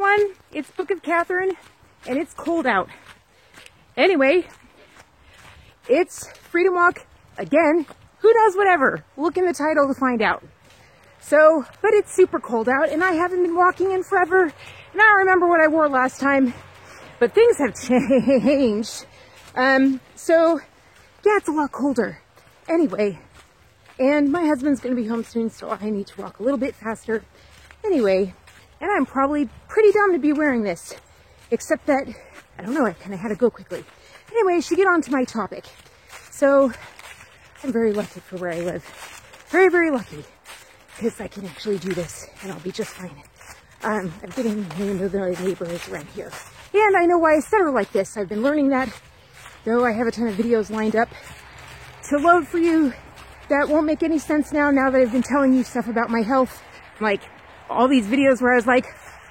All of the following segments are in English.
everyone, it's Book of Catherine, and it's cold out. Anyway, it's Freedom Walk again. Who knows, whatever. Look in the title to find out. So, but it's super cold out, and I haven't been walking in forever, and I don't remember what I wore last time, but things have changed. So, yeah, it's a lot colder. Anyway, and my husband's going to be home soon, so I need to walk a little bit faster. Anyway, and I'm probably pretty dumb to be wearing this, except that, I don't know, I kind of had to go quickly. Anyway, I should get on to my topic. So, I'm very lucky for where I live. Very, very lucky, because I can actually do this, and I'll be just fine. I'm getting to know the neighbors around here. And I know why I said her like this. I've been learning that, though I have a ton of videos lined up to load for you that won't make any sense now that I've been telling you stuff about my health. Like, all these videos where I was like,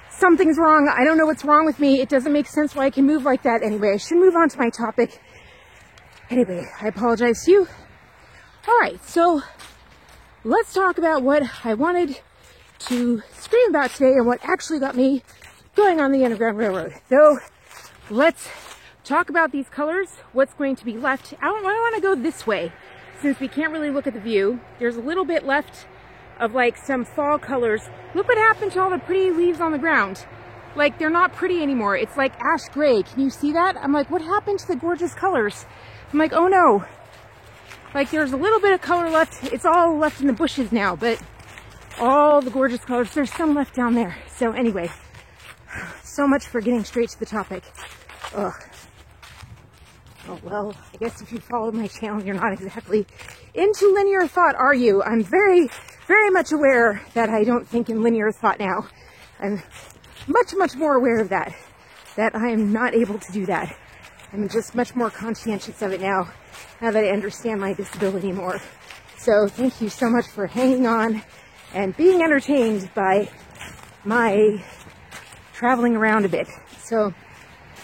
something's wrong, I don't know what's wrong with me, it doesn't make sense why I can move like that. Anyway, I should move on to my topic. Anyway, I apologize to you. Alright, so let's talk about what I wanted to scream about today and what actually got me going on the Underground Railroad. So, let's talk about these colors, what's going to be left. I want to go this way, since we can't really look at the view. There's a little bit left of like some fall colors. Look what happened to all the pretty leaves on the ground. Like, they're not pretty anymore. It's like ash gray. Can you see that? I'm like, what happened to the gorgeous colors? I'm like, oh no. Like, there's a little bit of color left. It's all left in the bushes now, but all the gorgeous colors, there's some left down there. So anyway, so much for getting straight to the topic. Ugh. Oh, well, I guess if you follow my channel, you're not exactly into linear thought, are you? I'm very, very much aware that I don't think in linear thought now. I'm much, much more aware of that I am not able to do that. I'm just much more conscientious of it now that I understand my disability more. So thank you so much for hanging on and being entertained by my traveling around a bit. So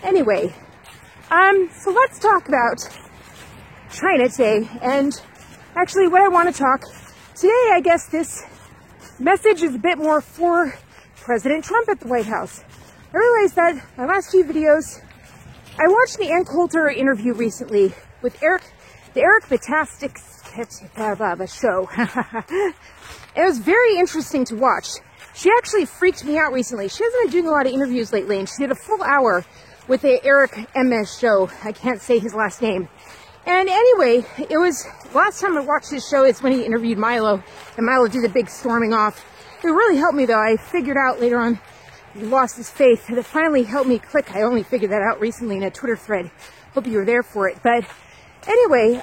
anyway, so let's talk about China today. And actually what I want to talk today, I guess this message is a bit more for President Trump at the White House. I realized that my last few videos, I watched the Ann Coulter interview recently with the Eric Metastatic show. It was very interesting to watch. She actually freaked me out recently. She hasn't been doing a lot of interviews lately, and she did a full hour with the Eric MS show. I can't say his last name. And anyway, it was, last time I watched his show is when he interviewed Milo, and Milo did a big storming off. It really helped me though. I figured out later on he lost his faith, and it finally helped me click. I only figured that out recently in a Twitter thread. Hope you were there for it. But anyway,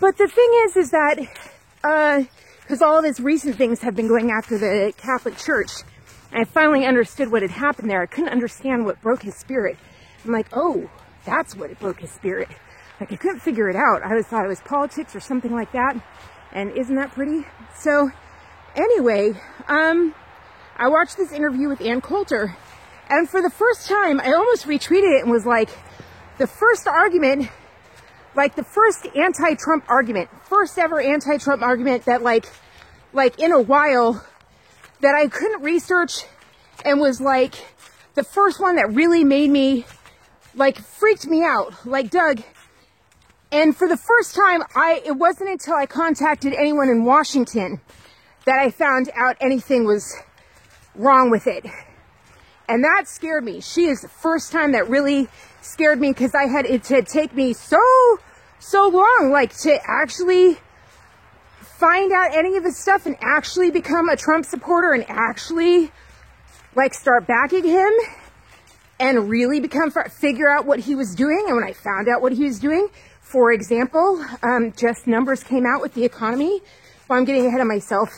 but the thing is that, because all of his recent things have been going after the Catholic Church, I finally understood what had happened there. I couldn't understand what broke his spirit. I'm like, oh, that's what broke his spirit. Like, I couldn't figure it out. I always thought it was politics or something like that. And isn't that pretty? So, anyway, I watched this interview with Ann Coulter. And for the first time, I almost retweeted it and was like, the first argument, like the first anti-Trump argument, first ever anti-Trump argument that like in a while, that I couldn't research, and was like the first one that really made me, like, freaked me out, like Doug. And for the first time, it wasn't until I contacted anyone in Washington that I found out anything was wrong with it. And that scared me. She is the first time that really scared me, because I had it to take me so long, like, to actually find out any of his stuff and actually become a Trump supporter and actually, like, start backing him and really figure out what he was doing. And when I found out what he was doing, for example, just numbers came out with the economy. Well, I'm getting ahead of myself.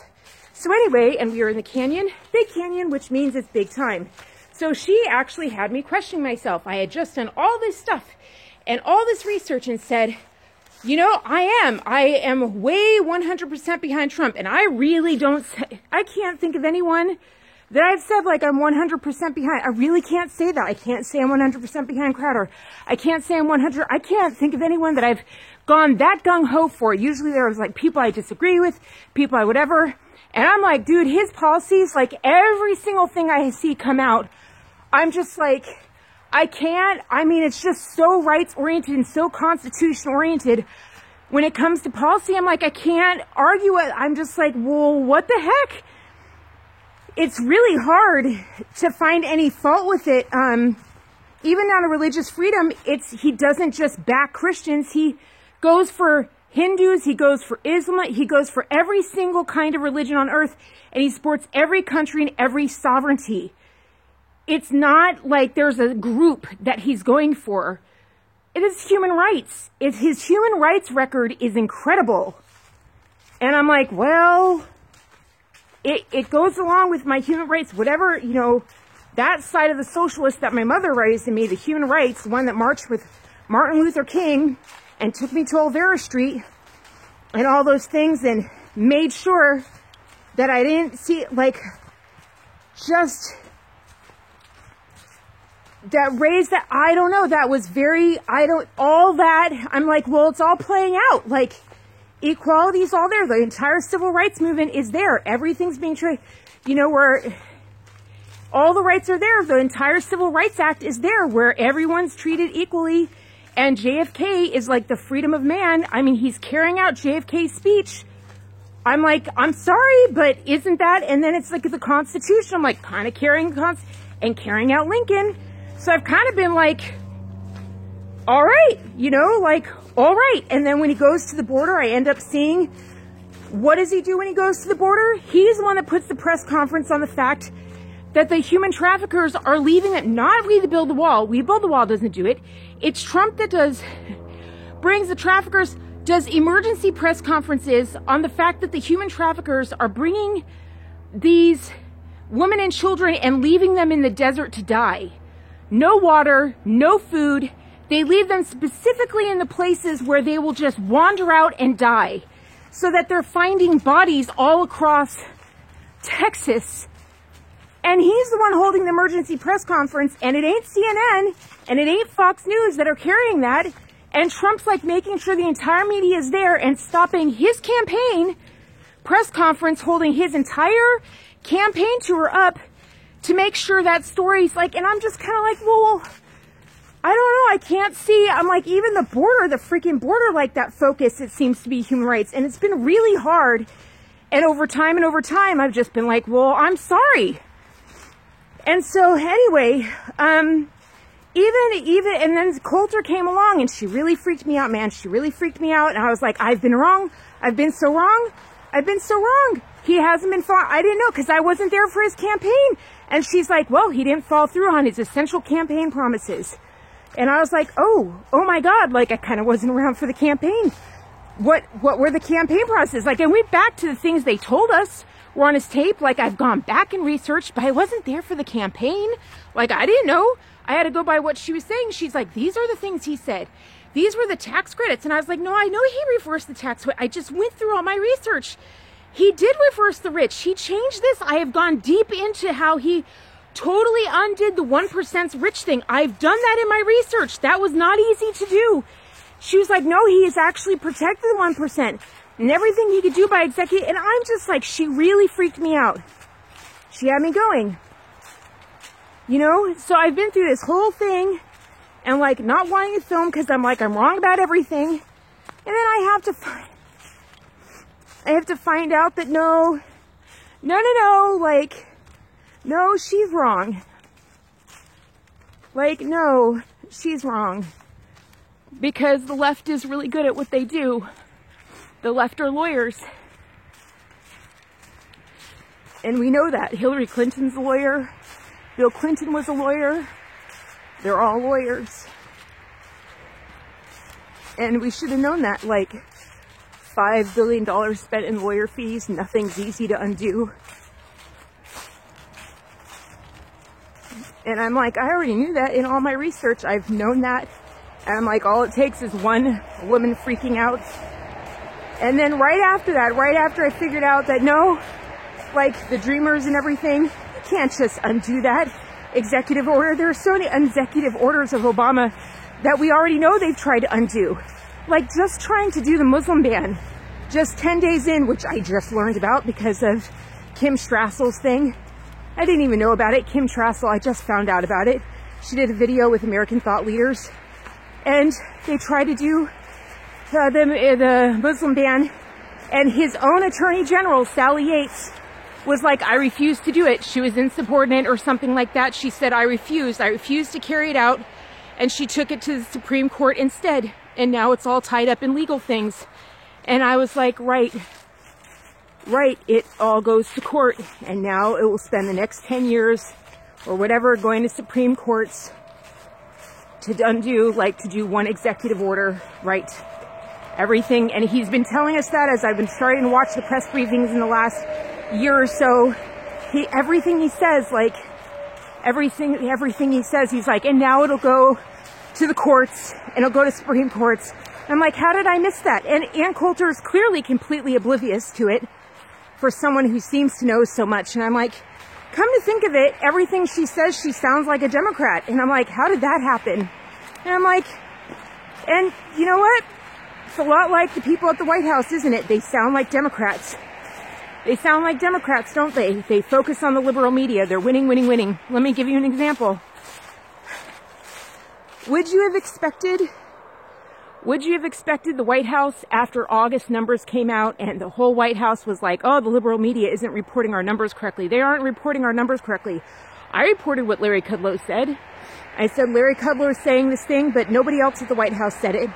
So anyway, and we were in the canyon, big canyon, which means it's big time. So she actually had me questioning myself. I had just done all this stuff and all this research and said, you know, I am way 100% behind Trump, and I really I can't think of anyone that I've said, like, I'm 100% behind. I really can't say that. I can't say I'm 100% behind Crowder. I can't say I'm 100. I can't think of anyone that I've gone that gung-ho for. Usually there was, like, people I disagree with, people I whatever, And I'm like, dude, his policies, like every single thing I see come out, I'm just like, I can't, I mean, it's just so rights oriented and so constitution oriented. When it comes to policy, I'm like, I can't argue it. I'm just like, well, what the heck? It's really hard to find any fault with it. Even on a religious freedom, he doesn't just back Christians. He goes for Hindus, he goes for Islam, he goes for every single kind of religion on earth, and he supports every country and every sovereignty. It's not like there's a group that he's going for. It is human rights. His human rights record is incredible. And I'm like, well, it goes along with my human rights, whatever, you know, that side of the socialist that my mother raised in me, the human rights, the one that marched with Martin Luther King and took me to Olvera Street and all those things and made sure that I didn't see, like, just that raised that, I don't know, that was very, all that, I'm like, well, it's all playing out. Like, equality is all there. The entire civil rights movement is there. Everything's being you know, where all the rights are there. The entire Civil Rights Act is there, where everyone's treated equally. And JFK is like the freedom of man. I mean, he's carrying out JFK's speech. I'm like, I'm sorry, but isn't that? And then it's like the Constitution. I'm like, kind of carrying out Lincoln. So I've kind of been like, all right, you know, like, all right. And then when he goes to the border, I end up seeing, what does he do when he goes to the border? He's the one that puts the press conference on the fact that the human traffickers are leaving it. Not we to build the wall. We build the wall doesn't do it. It's Trump that brings the traffickers, does emergency press conferences on the fact that the human traffickers are bringing these women and children and leaving them in the desert to die. No water, no food. They leave them specifically in the places where they will just wander out and die, so that they're finding bodies all across Texas. And he's the one holding the emergency press conference, and it ain't CNN, and it ain't Fox News that are carrying that. And Trump's like making sure the entire media is there and stopping his campaign press conference, holding his entire campaign tour up to make sure that story's like, and I'm just kind of like, well, I don't know, I can't see. I'm like, even the border, the freaking border, like that focus, it seems to be human rights. And it's been really hard. And over time, I've just been like, well, I'm sorry. And so anyway, even, and then Coulter came along and she really freaked me out, man. She really freaked me out. And I was like, I've been wrong. I've been so wrong. I've been so wrong. He hasn't been I didn't know, because I wasn't there for his campaign. And she's like, well, he didn't follow through on his essential campaign promises. And I was like, oh my God, like I kind of wasn't around for the campaign. What were the campaign promises? Like, I went back to the things they told us were on his tape. Like, I've gone back and researched, but I wasn't there for the campaign. Like, I didn't know. I had to go by what she was saying. She's like, these are the things he said. These were the tax credits. And I was like, no, I know he reversed the tax. I just went through all my research. He did reverse the rich. He changed this. I have gone deep into how he totally undid the 1%'s rich thing. I've done that in my research. That was not easy to do. She was like, no, he has actually protected the 1% and everything he could do by executive. And I'm just like, she really freaked me out. She had me going, you know? So I've been through this whole thing and like not wanting to film because I'm like, I'm wrong about everything. And then I have to find out that no, like, no, she's wrong. Like, no, she's wrong. Because the left is really good at what they do. The left are lawyers. And we know that. Hillary Clinton's a lawyer. Bill Clinton was a lawyer. They're all lawyers. And we should have known that. Like, $5 billion spent in lawyer fees. Nothing's easy to undo. And I'm like, I already knew that in all my research. I've known that. And I'm like, all it takes is one woman freaking out. And then right after that, right after I figured out that no, like the Dreamers and everything, you can't just undo that executive order. There are so many executive orders of Obama that we already know they've tried to undo. Like just trying to do the Muslim ban, just 10 days in, which I just learned about because of Kim Strassel's thing. I didn't even know about it. Kim Strassel, I just found out about it. She did a video with American thought leaders, and they tried to do the Muslim ban, and his own Attorney General, Sally Yates, was like, I refuse to do it. She was insubordinate or something like that. She said, I refused to carry it out, and she took it to the Supreme Court instead, and now it's all tied up in legal things. And I was like, right, it all goes to court, and now it will spend the next 10 years or whatever going to Supreme Courts to undo, like to do one executive order, right? Everything, and he's been telling us that as I've been starting to watch the press briefings in the last year or so. Everything he says, like everything he says, he's like, and now it'll go to the courts, and it'll go to Supreme Courts. I'm like, how did I miss that? And Ann Coulter is clearly completely oblivious to it for someone who seems to know so much. And I'm like, come to think of it, everything she says, she sounds like a Democrat. And I'm like, how did that happen? And I'm like, and you know what? It's a lot like the people at the White House, isn't it? They sound like Democrats. They sound like Democrats, don't they? They focus on the liberal media. They're winning, winning, winning. Let me give you an example. Would you have expected the White House, after August numbers came out and the whole White House was like, oh, the liberal media isn't reporting our numbers correctly. They aren't reporting our numbers correctly. I reported what Larry Kudlow said. I said, Larry Kudlow is saying this thing, but nobody else at the White House said it.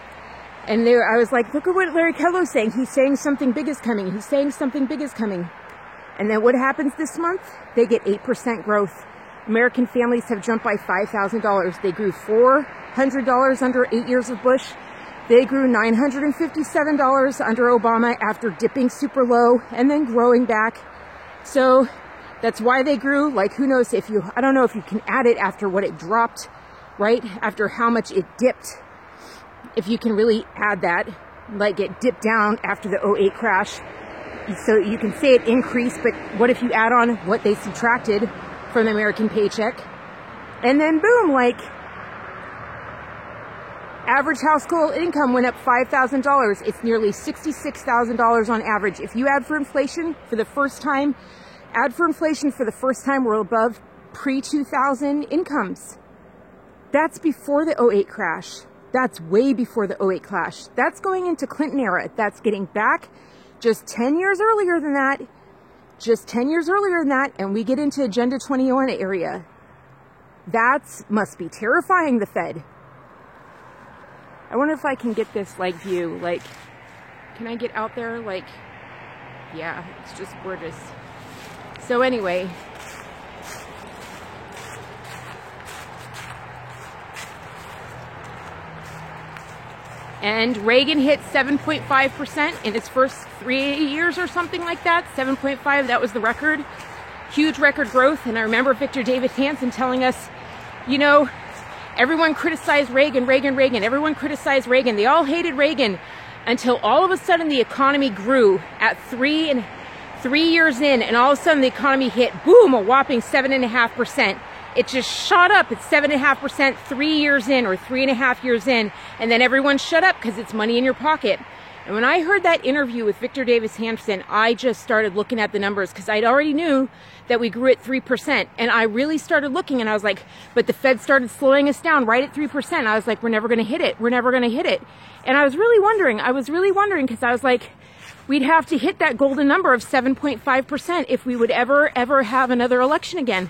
And I was like, look at what Larry Kudlow is saying. He's saying something big is coming. He's saying something big is coming. And then what happens this month? They get 8% growth. American families have jumped by $5,000. They grew $400 under 8 years of Bush. They grew $957 under Obama after dipping super low and then growing back. So that's why they grew. Like, who knows if I don't know if you can add it after what it dropped, right? After how much it dipped. If you can really add that, like it dipped down after the 2008 crash. So you can say it increased, but what if you add on what they subtracted from the American paycheck? And then boom, like average household income went up $5,000. It's nearly $66,000 on average. If you add for inflation for the first time, we're above pre-2000 incomes. That's before the 2008 crash. That's way before the 2008 crash. That's going into Clinton era. That's getting back just 10 years earlier than that. Just 10 years earlier than that, and we get into Agenda 21 area. That must be terrifying, the Fed. I wonder if I can get this, like, view. Like, can I get out there? Like, yeah, it's just gorgeous. So anyway, and Reagan hit 7.5% in his first 3 years or something like that. 7.5, that was the record. Huge record growth. And I remember Victor Davis Hanson telling us, you know, everyone criticized Reagan. Everyone criticized Reagan. They all hated Reagan until all of a sudden the economy grew at 3 years in, and all of a sudden the economy hit, boom, a whopping 7.5%. It just shot up at 7.5% 3 years in, or 3.5 years in, and then everyone shut up because it's money in your pocket. And when I heard that interview with Victor Davis Hanson, I just started looking at the numbers because I'd already knew that we grew at 3%. And I really started looking, and I was like, but the Fed started slowing us down right at 3%. I was like, we're never going to hit it. We're never going to hit it. And I was really wondering because I was like, we'd have to hit that golden number of 7.5% if we would ever have another election again.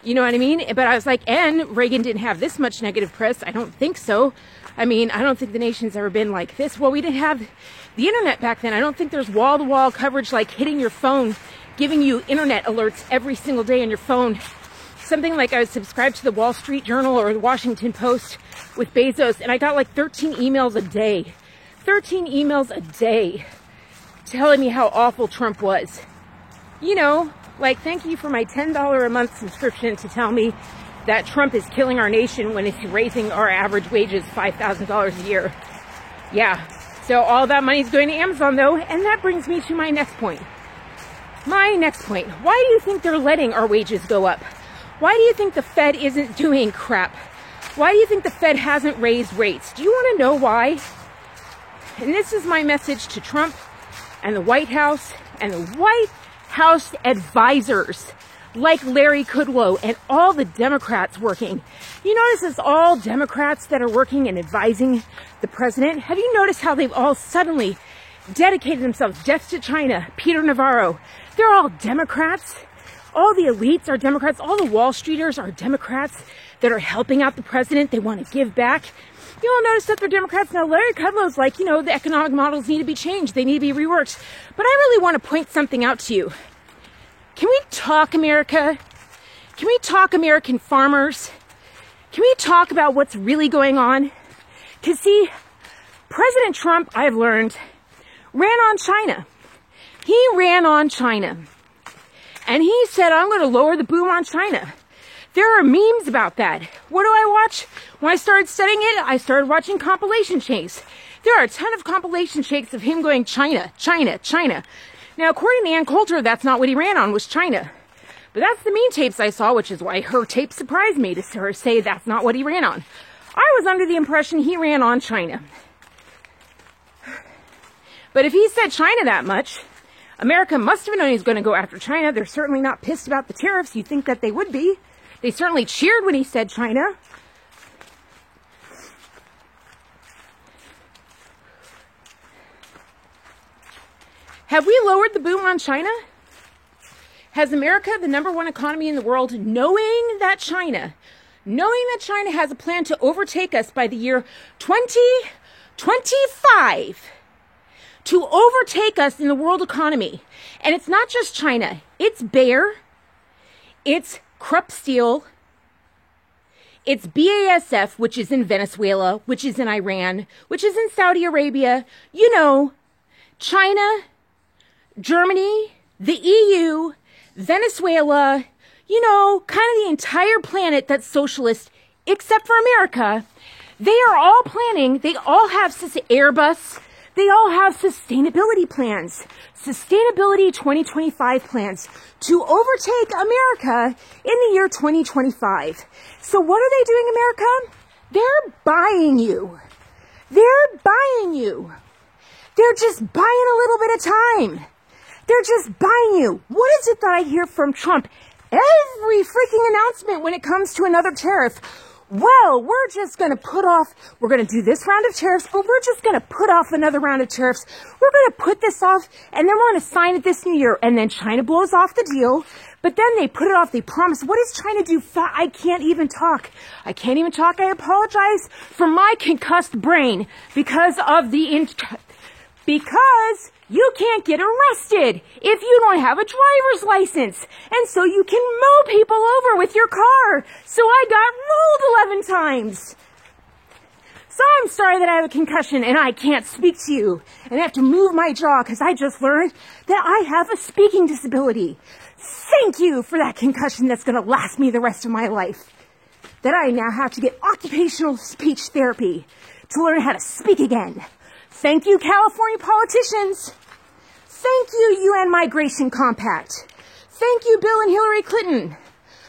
You know what I mean? But I was like, and Reagan didn't have this much negative press. I don't think so. I mean, I don't think the nation's ever been like this. Well, we didn't have the internet back then. I don't think there's wall-to-wall coverage like hitting your phone, giving you internet alerts every single day on your phone. Something like I was subscribed to the Wall Street Journal or the Washington Post with Bezos, and I got like 13 emails a day. 13 emails a day telling me how awful Trump was. You know, like, thank you for my $10 a month subscription to tell me that Trump is killing our nation when it's raising our average wages $5,000 a year. Yeah. So all that money is going to Amazon, though, and that brings me to my next point. Why do you think they're letting our wages go up? Why do you think the Fed isn't doing crap? Why do you think the Fed hasn't raised rates? Do you want to know why? And this is my message to Trump and the White House and the White House advisors like Larry Kudlow and all the Democrats working. You notice it's all Democrats that are working and advising the president. Have you noticed how they've all suddenly dedicated themselves? Death to China, Peter Navarro. They're all Democrats. All the elites are Democrats. All the Wall Streeters are Democrats that are helping out the president. They want to give back. You'll notice that they're Democrats. Now, Larry Kudlow's like, you know, the economic models need to be changed. They need to be reworked. But I really want to point something out to you. Can we talk, America? Can we talk, American farmers? Can we talk about what's really going on? Because, see, President Trump, I've learned, ran on China. He ran on China. And he said, I'm going to lower the boom on China. There are memes about that. What do I watch? When I started studying it, I started watching compilation shakes. There are a ton of compilation shakes of him going China, China, China. Now, according to Ann Coulter, that's not what he ran on, was China. But that's the meme tapes I saw, which is why her tape surprised me to her say that's not what he ran on. I was under the impression he ran on China. But if he said China that much, America must have known he was going to go after China. They're certainly not pissed about the tariffs. You'd think that they would be. They certainly cheered when he said China. Have we lowered the boom on China? Has America, the #1 economy in the world, knowing that China has a plan to overtake us by the year 2025, to overtake us in the world economy? And it's not just China. It's Bayer. It's Krupp Steel. It's BASF, which is in Venezuela, which is in Iran, which is in Saudi Arabia. You know, China, Germany, the EU, Venezuela, you know, kind of the entire planet that's socialist, except for America. They are all planning, they all have Airbus, they all have sustainability plans, Sustainability 2025 plans to overtake America in the year 2025. So what are they doing, America? They're buying you. They're buying you. They're just buying a little bit of time. They're just buying you. What is it that I hear from Trump? Every freaking announcement when it comes to another tariff. Well, we're just going to we're going to do this round of tariffs, but we're just going to put off another round of tariffs. We're going to put this off, and then we're going to sign it this new year. And then China blows off the deal, but then they put it off. They promise. What does China do? I can't even talk. I can't even talk. I apologize for my concussed brain because of because you can't get arrested if you don't have a driver's license. And so you can mow people over with your car. So I got rolled 11 times. So I'm sorry that I have a concussion and I can't speak to you. And I have to move my jaw because I just learned that I have a speaking disability. Thank you for that concussion that's going to last me the rest of my life. That I now have to get occupational speech therapy to learn how to speak again. Thank you, California politicians. Thank you, UN Migration Compact. Thank you, Bill and Hillary Clinton,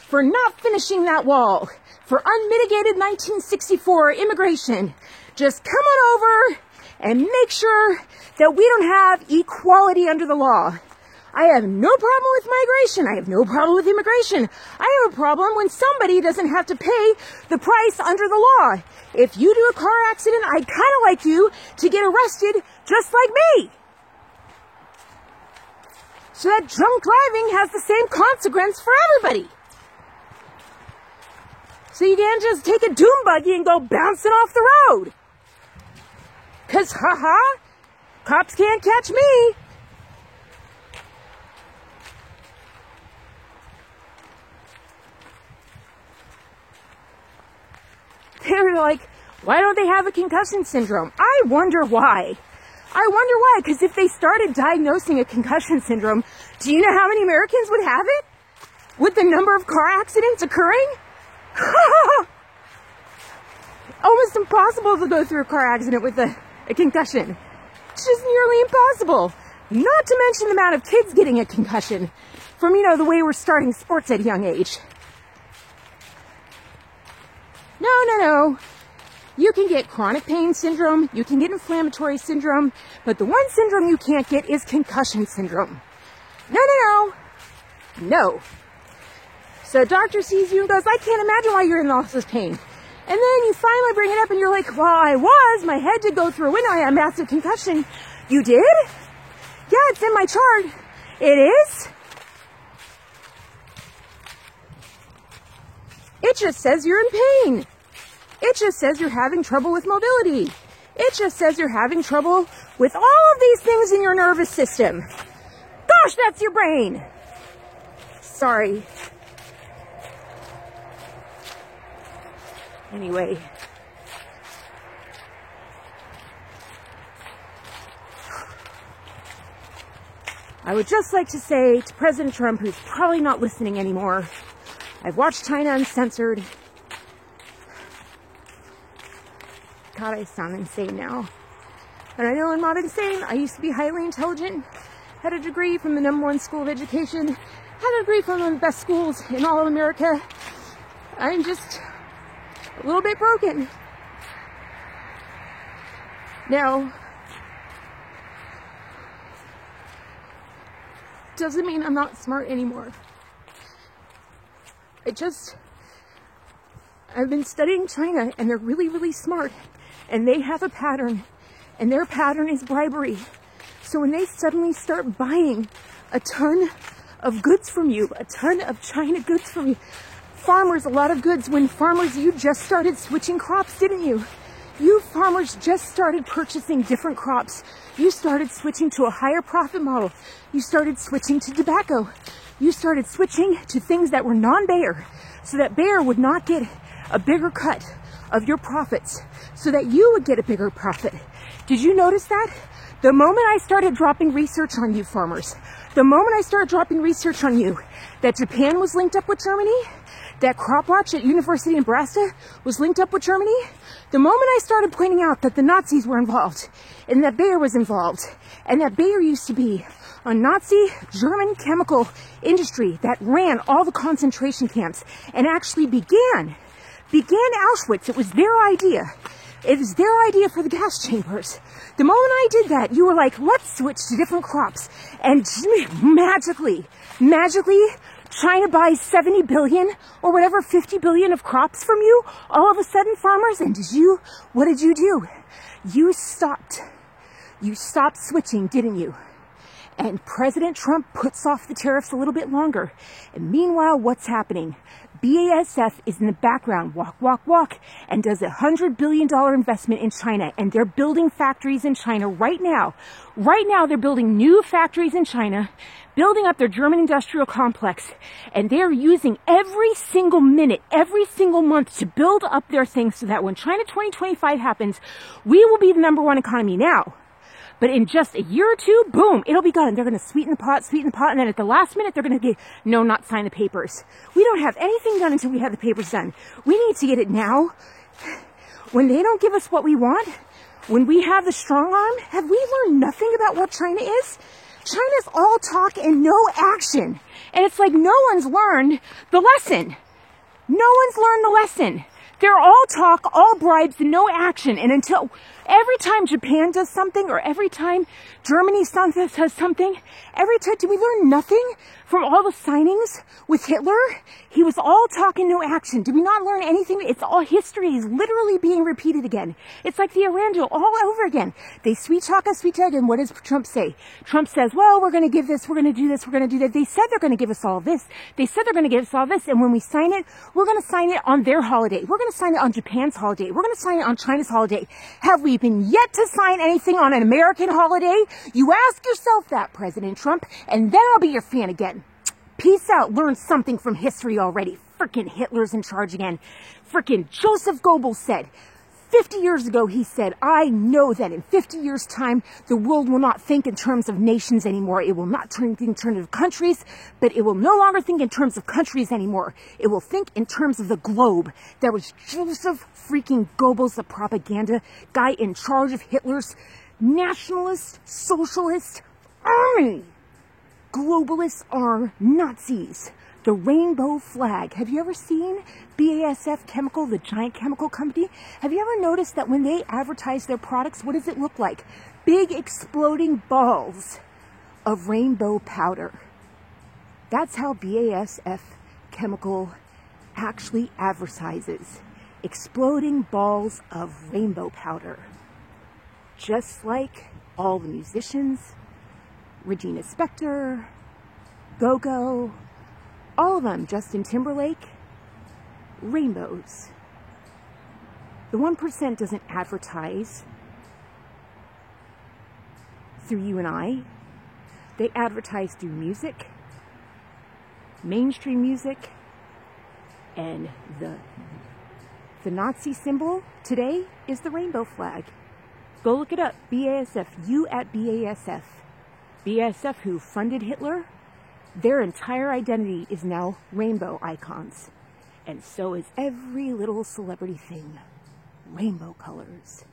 for not finishing that wall, for unmitigated 1964 immigration. Just come on over and make sure that we don't have equality under the law. I have no problem with migration. I have no problem with immigration. I have a problem when somebody doesn't have to pay the price under the law. If you do a car accident, I'd kind of like you to get arrested just like me. So that drunk driving has the same consequence for everybody. So you can't just take a doom buggy and go bouncing off the road. 'Cause, haha, cops can't catch me. They're like, why don't they have a concussion syndrome? I wonder why. I wonder why, because if they started diagnosing a concussion syndrome, do you know how many Americans would have it? With the number of car accidents occurring? Almost impossible to go through a car accident with a concussion. It's just nearly impossible. Not to mention the amount of kids getting a concussion from, you know, the way we're starting sports at a young age. No. You can get chronic pain syndrome, you can get inflammatory syndrome, but the one syndrome you can't get is concussion syndrome. No, no, no. No. So a doctor sees you and goes, I can't imagine why you're in all this pain. And then you finally bring it up and you're like, well, my head did go through a window, I had a massive concussion. You did? Yeah, it's in my chart. It is? It just says you're in pain. It just says you're having trouble with mobility. It just says you're having trouble with all of these things in your nervous system. Gosh, that's your brain. Sorry. Anyway. I would just like to say to President Trump, who's probably not listening anymore, I've watched China Uncensored. God, I sound insane now. And I know I'm not insane. I used to be highly intelligent, had a degree from the #1 school of education, had a degree from one of the best schools in all of America. I'm just a little bit broken. Now, doesn't mean I'm not smart anymore. I've been studying China, and they're really, really smart. And they have a pattern, and their pattern is bribery. So when they suddenly start buying a ton of goods from you, a ton of China goods from you, farmers, a lot of goods, when farmers, you just started switching crops, didn't you? You farmers just started purchasing different crops. You started switching to a higher profit model. You started switching to tobacco. You started switching to things that were non-Bayer, so that Bayer would not get a bigger cut of your profits, so that you would get a bigger profit. Did you notice that? The moment I started dropping research on you farmers, the moment I started dropping research on you that Japan was linked up with Germany, that CropWatch at University of Nebraska was linked up with Germany, the moment I started pointing out that the Nazis were involved, and that Bayer was involved, and that Bayer used to be a Nazi German chemical industry that ran all the concentration camps and actually began Auschwitz. It was their idea. It was their idea for the gas chambers. The moment I did that, you were like, let's switch to different crops. And magically, China buys 70 billion or whatever, 50 billion of crops from you, all of a sudden, farmers. And what did you do? You stopped switching, didn't you? And President Trump puts off the tariffs a little bit longer. And meanwhile, what's happening? BASF is in the background, walk, and does a $100 billion investment in China. And they're building factories in China right now. Right now, they're building new factories in China, building up their German industrial complex. And they're using every single minute, every single month to build up their things so that when China 2025 happens, we will be the #1 economy now. But in just a year or two, boom, it'll be gone. They're going to sweeten the pot, and then at the last minute, they're going to not sign the papers. We don't have anything done until we have the papers done. We need to get it now. When they don't give us what we want, when we have the strong arm, have we learned nothing about what China is? China's all talk and no action. And it's like no one's learned the lesson. No one's learned the lesson. They're all talk, all bribes, and no action. And until every time Japan does something, or every time Germany says something, every time, did we learn nothing from all the signings with Hitler? He was all talk and no action. Did we not learn anything? It's all history is literally being repeated again. It's like the Iran deal all over again. They sweet talk, and what does Trump say? Trump says, well, we're going to give this, we're going to do this, we're going to do that. They said they're going to give us all this. They said they're going to give us all this, and when we sign it, we're going to sign it on their holiday. We're going to sign it on Japan's holiday. We're going to sign it on China's holiday. Have we been yet to sign anything on an American holiday? You ask yourself that, President Trump, and then I'll be your fan again. Peace out. Learn something from history already. Frickin' Hitler's in charge again. Frickin' Joseph Goebbels said, 50 years ago, he said, I know that in 50 years' time, the world will not think in terms of nations anymore. It will not think in terms of countries, but it will no longer think in terms of countries anymore. It will think in terms of the globe. That was Joseph freaking Goebbels, the propaganda guy in charge of Hitler's nationalist, socialist army. Globalists are Nazis. The rainbow flag. Have you ever seen BASF Chemical, the giant chemical company? Have you ever noticed that when they advertise their products, what does it look like? Big exploding balls of rainbow powder. That's how BASF Chemical actually advertises. Exploding balls of rainbow powder. Just like all the musicians, Regina Spektor, Go-Go, all of them, Justin Timberlake, rainbows. The 1% doesn't advertise through you and I. They advertise through music, mainstream music, and the Nazi symbol today is the rainbow flag. Go look it up, BASF, you at BASF. BASF, who funded Hitler, their entire identity is now rainbow icons. And so is every little celebrity thing. Rainbow colors.